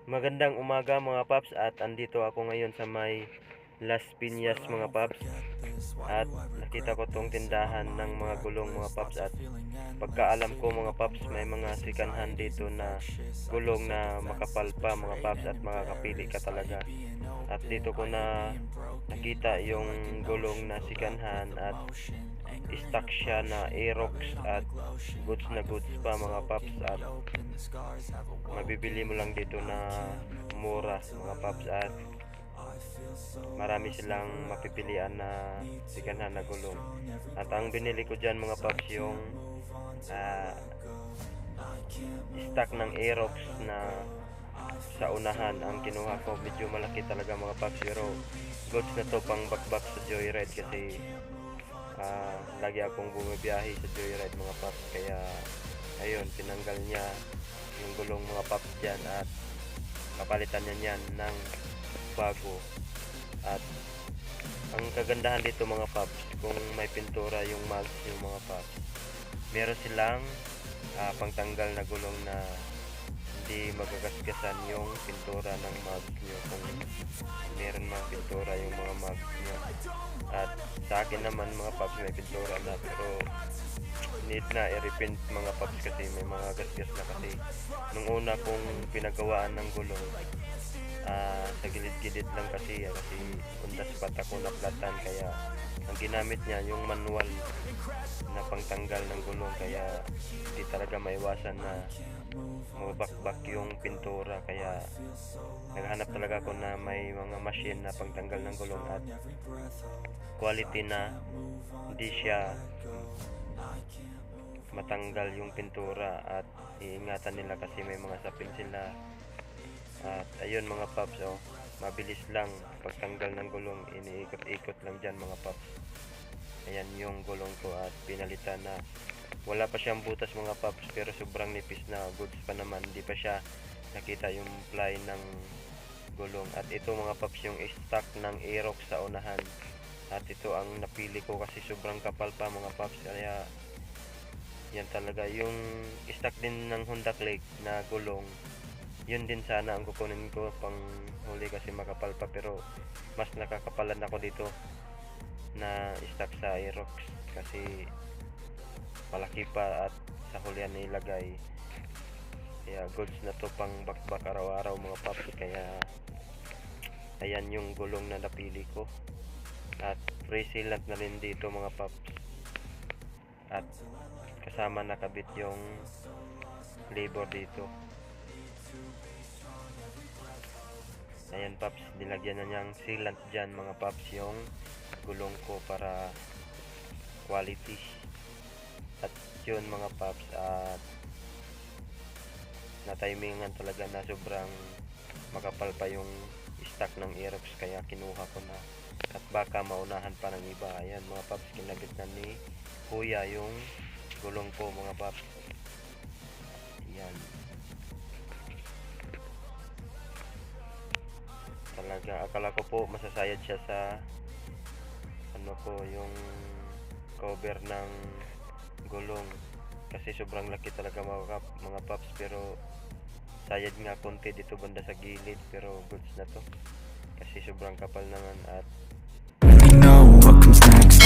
Magandang umaga mga paps, at andito ako ngayon sa may Las Piñas mga paps, at nakita ko tong tindahan ng mga gulong mga paps, at pagkaalam ko mga paps, may mga sikanhan dito na gulong na makapal pa mga paps, at makakapili ka talaga. At dito ko na nakita yung gulong na sikanhan, at stock siya na Aerox at goods na goods pa mga paps, at mabibili mo lang dito na mura mga paps, at marami silang mapipilian na sikanhan na gulong. At ang binili ko dyan mga paps, yung stock ng Aerox na sa unahan ang kinuha ko. Medyo malaki talaga mga paps, pero goods na to pang bakbak sa joyride, kasi lagi akong bumibiyahe sa joyride mga paps. Kaya ayun, tinanggal niya yung gulong mga paps dyan, at kapalitan niya yan ng bago. At ang kagandahan dito mga paps, kung may pintura yung mags yung mga paps, meron silang pangtanggal na gulong na hindi magagasgasan yung pintura ng mags nyo kung meron mga pintura yung mga mags nyo. At sa akin naman mga paps, may pintura na, pero need na i-repaint mga paps, kasi may mga gasgas na. Kasi nung una kong pinagawaan ng gulong, sa gilid-gilid lang kasi undas pat ako naplatan, kaya ang ginamit niya yung manual na pangtanggal ng gulong, kaya hindi talaga maiwasan na mabakbak yung pintura. Kaya naghanap talaga ako na may mga machine na pangtanggal ng gulong, at quality na hindi siya matanggal yung pintura, at iingatan nila kasi may mga sapin sila. At ayun mga paps, mabilis lang pagtanggal ng gulong, iniikot-ikot lang dyan mga paps. Ayan yung gulong ko, at pinalitan na. Wala pa siyang butas mga paps, pero sobrang nipis na, goods pa naman, hindi pa siya nakita yung ply ng gulong. At ito mga paps, yung stock ng Aerox sa unahan, at ito ang napili ko kasi sobrang kapal pa mga paps. Kaya yan talaga yung stock din ng Honda Click na gulong, yun din sana ang kukunin ko pang huli, kasi makapal pa. Pero mas nakakapalan ako dito na stock sa Aerox, kasi malaki pa at sa hulihan na ilagay. Kaya goods na to pang bakbak araw-araw mga paps. Kaya ayan yung gulong na napili ko, at free sealant na rin dito mga paps, at kasama nakabit yung labor dito. Ayan paps, nilagyan na niyang sealant dyan mga paps yung gulong ko para quality. At yun mga paps, at na-timingan talaga na sobrang makapal pa yung stock ng Aerox, kaya kinuha ko na, at baka maunahan pa ng iba. Ayan mga paps, kinabit na ni kuya yung gulong ko mga paps. Ayan talaga, akala ko po masasayad siya sa yung cover ng gulong, kasi sobrang laki talaga mga paps. Pero sayad nga konti dito banda sa gilid, pero goods na to kasi sobrang kapal naman. At You know what comes next.